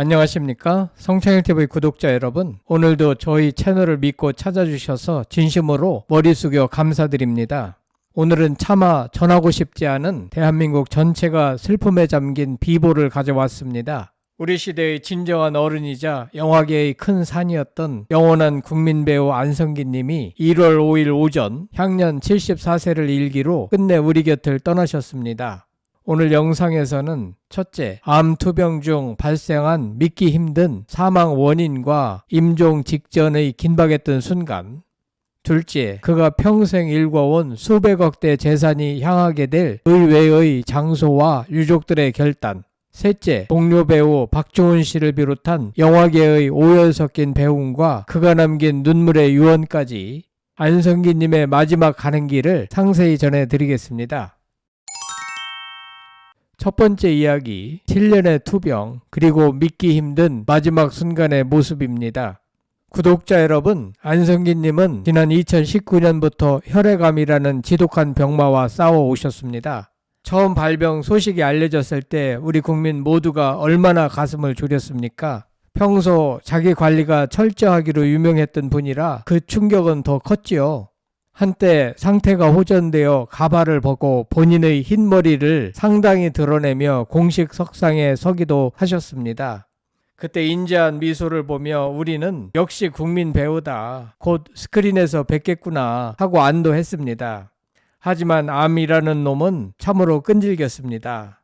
안녕하십니까? 성창일TV 구독자 여러분, 오늘도 저희 채널을 믿고 찾아주셔서 진심으로 머리 숙여 감사드립니다. 오늘은 차마 전하고 싶지 않은 대한민국 전체가 슬픔에 잠긴 비보를 가져왔습니다. 우리 시대의 진정한 어른이자 영화계의 큰 산이었던 영원한 국민배우 안성기 님이 1월 5일 오전 향년 74세를 일기로 끝내 우리 곁을 떠나셨습니다. 오늘 영상에서는 첫째, 암 투병 중 발생한 믿기 힘든 사망 원인과 임종 직전의 긴박했던 순간, 둘째, 그가 평생 일궈온 수백억대 재산이 향하게 될 의외의 장소와 유족들의 결단, 셋째, 동료 배우 박중훈 씨를 비롯한 영화계의 오열 섞인 배움과 그가 남긴 눈물의 유언까지 안성기 님의 마지막 가는 길을 상세히 전해드리겠습니다. 첫 번째 이야기, 7년의 투병, 그리고 믿기 힘든 마지막 순간의 모습입니다. 구독자 여러분, 안성기 님은 지난 2019년부터 혈액암이라는 지독한 병마와 싸워오셨습니다. 처음 발병 소식이 알려졌을 때 우리 국민 모두가 얼마나 가슴을 졸였습니까? 평소 자기 관리가 철저하기로 유명했던 분이라 그 충격은 더 컸지요. 한때 상태가 호전되어 가발을 벗고 본인의 흰머리를 상당히 드러내며 공식 석상에 서기도 하셨습니다. 그때 인자한 미소를 보며 우리는 역시 국민 배우다, 곧 스크린에서 뵙겠구나 하고 안도했습니다. 하지만 암이라는 놈은 참으로 끈질겼습니다.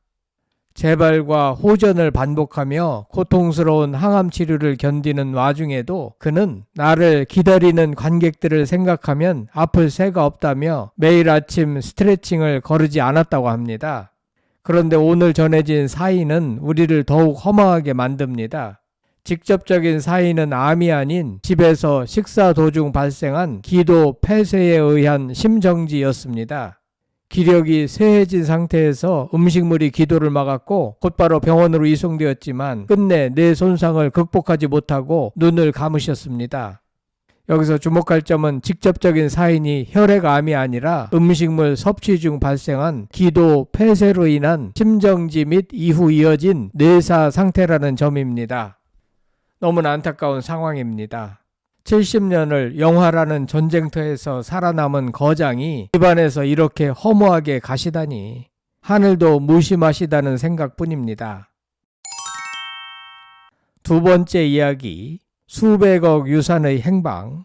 재발과 호전을 반복하며 고통스러운 항암 치료를 견디는 와중에도 그는 나를 기다리는 관객들을 생각하면 아플 새가 없다며 매일 아침 스트레칭을 거르지 않았다고 합니다. 그런데 오늘 전해진 사인은 우리를 더욱 허망하게 만듭니다. 직접적인 사인은 암이 아닌 집에서 식사 도중 발생한 기도 폐쇄에 의한 심정지였습니다. 기력이 쇠해진 상태에서 음식물이 기도를 막았고 곧바로 병원으로 이송되었지만 끝내 뇌 손상을 극복하지 못하고 눈을 감으셨습니다. 여기서 주목할 점은 직접적인 사인이 혈액암이 아니라 음식물 섭취 중 발생한 기도 폐쇄로 인한 심정지 및 이후 이어진 뇌사 상태라는 점입니다. 너무나 안타까운 상황입니다. 70년을 영화라는 전쟁터에서 살아남은 거장이 집안에서 이렇게 허무하게 가시다니 하늘도 무심하시다는 생각뿐입니다. 두 번째 이야기, 수백억 유산의 행방,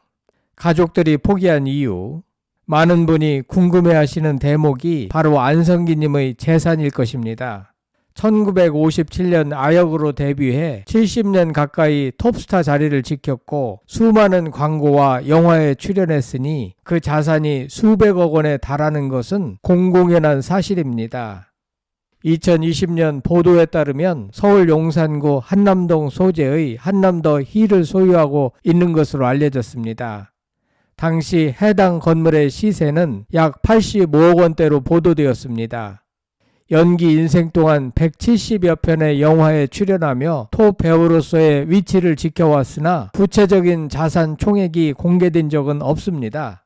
가족들이 포기한 이유. 많은 분이 궁금해하시는 대목이 바로 안성기 님의 재산일 것입니다. 1957년 아역으로 데뷔해 70년 가까이 톱스타 자리를 지켰고 수많은 광고와 영화에 출연했으니 그 자산이 수백억 원에 달하는 것은 공공연한 사실입니다. 2020년 보도에 따르면 서울 용산구 한남동 소재의 한남더 힐을 소유하고 있는 것으로 알려졌습니다. 당시 해당 건물의 시세는 약 85억 원대로 보도되었습니다. 연기 인생 동안 170여 편의 영화에 출연하며 톱 배우로서의 위치를 지켜왔으나 구체적인 자산 총액이 공개된 적은 없습니다.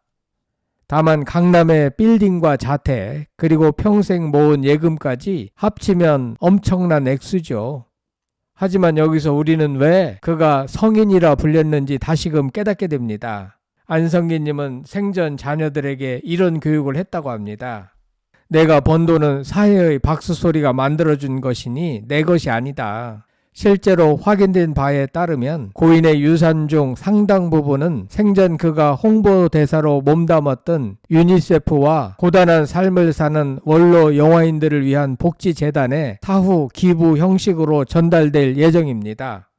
다만 강남의 빌딩과 자택, 그리고 평생 모은 예금까지 합치면 엄청난 액수죠. 하지만 여기서 우리는 왜 그가 성인이라 불렸는지 다시금 깨닫게 됩니다. 안성기 님은 생전 자녀들에게 이런 교육을 했다고 합니다. 내가 번 돈은 사회의 박수 소리가 만들어준 것이니 내 것이 아니다. 실제로 확인된 바에 따르면 고인의 유산 중 상당 부분은 생전 그가 홍보대사로 몸담았던 유니세프와 고단한 삶을 사는 원로 영화인들을 위한 복지재단에 타후 기부 형식으로 전달될 예정입니다.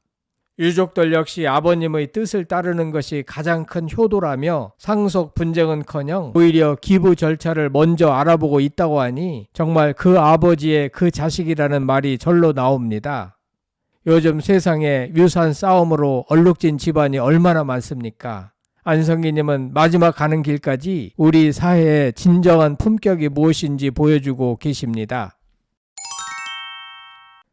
유족들 역시 아버님의 뜻을 따르는 것이 가장 큰 효도라며 상속 분쟁은커녕 오히려 기부 절차를 먼저 알아보고 있다고 하니 정말 그 아버지의 그 자식이라는 말이 절로 나옵니다. 요즘 세상에 유산 싸움으로 얼룩진 집안이 얼마나 많습니까? 안성기 님은 마지막 가는 길까지 우리 사회의 진정한 품격이 무엇인지 보여주고 계십니다.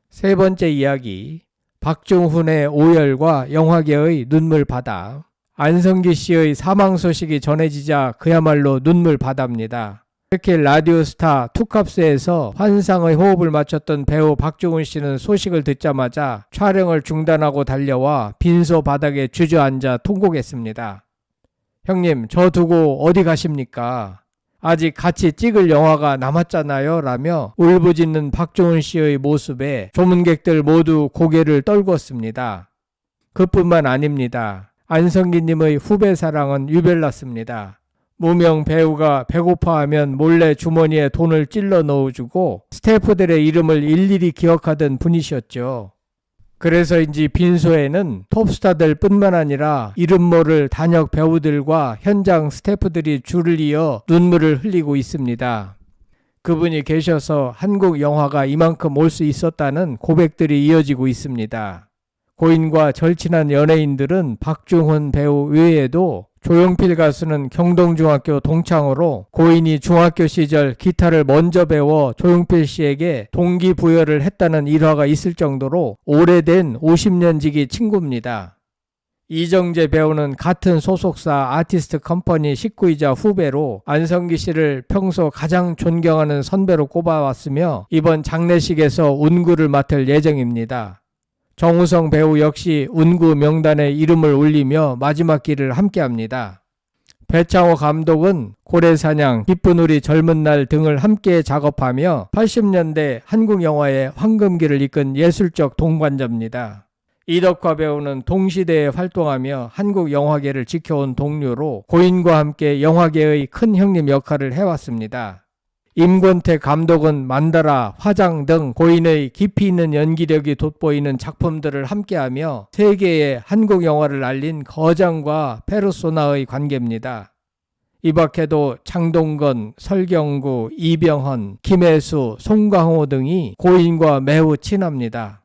세 번째 이야기, 박중훈의 오열과 영화계의 눈물바다. 안성기 씨의 사망 소식이 전해지자 그야말로 눈물바다입니다. 특히 라디오스타 투캅스에서 환상의 호흡을 맞췄던 배우 박중훈 씨는 소식을 듣자마자 촬영을 중단하고 달려와 빈소 바닥에 주저앉아 통곡했습니다. 형님, 저 두고 어디 가십니까? 아직 같이 찍을 영화가 남았잖아요 라며 울부짖는 박중훈 씨의 모습에 조문객들 모두 고개를 떨궜습니다. 그뿐만 아닙니다. 안성기님의 후배 사랑은 유별났습니다. 무명 배우가 배고파하면 몰래 주머니에 돈을 찔러 넣어주고 스태프들의 이름을 일일이 기억하던 분이셨죠. 그래서인지 빈소에는 톱스타들 뿐만 아니라 이름 모를 단역 배우들과 현장 스태프들이 줄을 이어 눈물을 흘리고 있습니다. 그분이 계셔서 한국 영화가 이만큼 올 수 있었다는 고백들이 이어지고 있습니다. 고인과 절친한 연예인들은 박중훈 배우 외에도 조용필 가수는 경동중학교 동창으로 고인이 중학교 시절 기타를 먼저 배워 조용필 씨에게 동기부여를 했다는 일화가 있을 정도로 오래된 50년 지기 친구입니다. 이정재 배우는 같은 소속사 아티스트 컴퍼니 식구이자 후배로 안성기 씨를 평소 가장 존경하는 선배로 꼽아왔으며 이번 장례식에서 운구를 맡을 예정입니다. 정우성 배우 역시 운구 명단에 이름을 올리며 마지막 길을 함께합니다. 배창호 감독은 고래사냥, 기쁜 우리 젊은 날 등을 함께 작업하며 80년대 한국 영화의 황금기를 이끈 예술적 동반자입니다. 이덕화 배우는 동시대에 활동하며 한국 영화계를 지켜온 동료로 고인과 함께 영화계의 큰 형님 역할을 해왔습니다. 임권택 감독은 만다라, 화장 등 고인의 깊이 있는 연기력이 돋보이는 작품들을 함께하며 세계의 한국 영화를 알린 거장과 페르소나의 관계입니다. 이 밖에도 장동건, 설경구, 이병헌, 김혜수, 송강호 등이 고인과 매우 친합니다.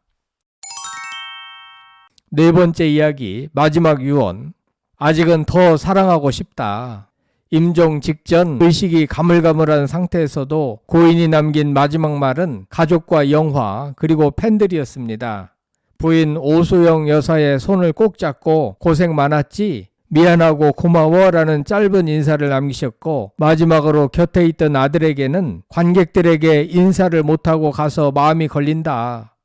네 번째 이야기, 마지막 유언. 아직은 더 사랑하고 싶다. 임종 직전 의식이 가물가물한 상태에서도 고인이 남긴 마지막 말은 가족과 영화 그리고 팬들이었습니다. 부인 오소영 여사의 손을 꼭 잡고 고생 많았지? 미안하고 고마워 라는 짧은 인사를 남기셨고 마지막으로 곁에 있던 아들에게는 관객들에게 인사를 못하고 가서 마음이 걸린다.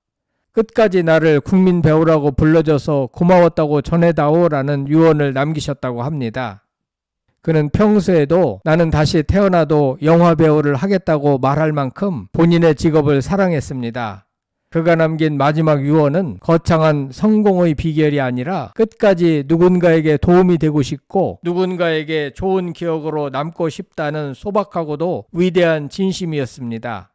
끝까지 나를 국민 배우라고 불러줘서 고마웠다고 전해다오 라는 유언을 남기셨다고 합니다. 그는 평소에도 나는 다시 태어나도 영화배우를 하겠다고 말할 만큼 본인의 직업을 사랑했습니다. 그가 남긴 마지막 유언은 거창한 성공의 비결이 아니라 끝까지 누군가에게 도움이 되고 싶고 누군가에게 좋은 기억으로 남고 싶다는 소박하고도 위대한 진심이었습니다.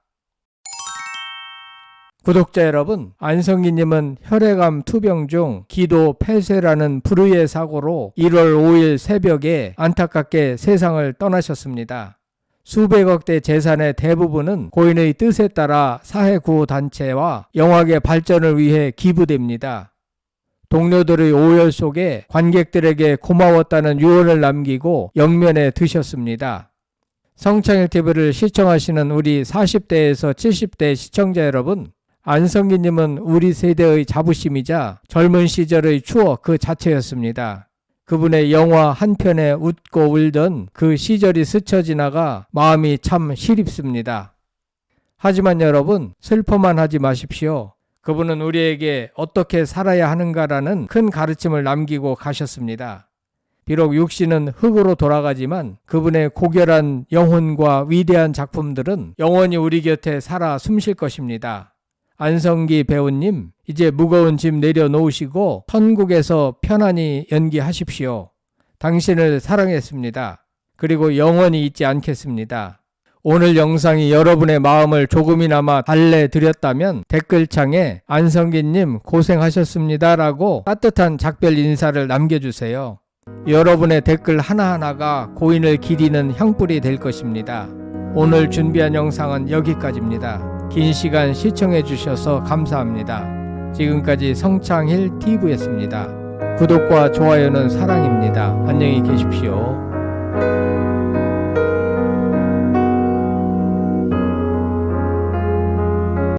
구독자 여러분, 안성기님은 혈액암 투병 중 기도 폐쇄라는 불의의 사고로 1월 5일 새벽에 안타깝게 세상을 떠나셨습니다. 수백억대 재산의 대부분은 고인의 뜻에 따라 사회구호단체와 영화계 발전을 위해 기부됩니다. 동료들의 오열 속에 관객들에게 고마웠다는 유언을 남기고 영면에 드셨습니다. 성창일TV를 시청하시는 우리 40대에서 70대 시청자 여러분, 안성기님은 우리 세대의 자부심이자 젊은 시절의 추억 그 자체였습니다. 그분의 영화 한 편에 웃고 울던 그 시절이 스쳐 지나가 마음이 참 시립습니다. 하지만 여러분, 슬퍼만 하지 마십시오. 그분은 우리에게 어떻게 살아야 하는가라는 큰 가르침을 남기고 가셨습니다. 비록 육신은 흙으로 돌아가지만 그분의 고결한 영혼과 위대한 작품들은 영원히 우리 곁에 살아 숨쉴 것입니다. 안성기 배우님, 이제 무거운 짐 내려놓으시고 천국에서 편안히 연기하십시오. 당신을 사랑했습니다. 그리고 영원히 잊지 않겠습니다. 오늘 영상이 여러분의 마음을 조금이나마 달래드렸다면 댓글창에 안성기님 고생하셨습니다 라고 따뜻한 작별 인사를 남겨주세요. 여러분의 댓글 하나하나가 고인을 기리는 향불이 될 것입니다. 오늘 준비한 영상은 여기까지입니다. 긴 시간 시청해 주셔서 감사합니다. 지금까지 성창일TV였습니다. 구독과 좋아요는 사랑입니다. 안녕히 계십시오.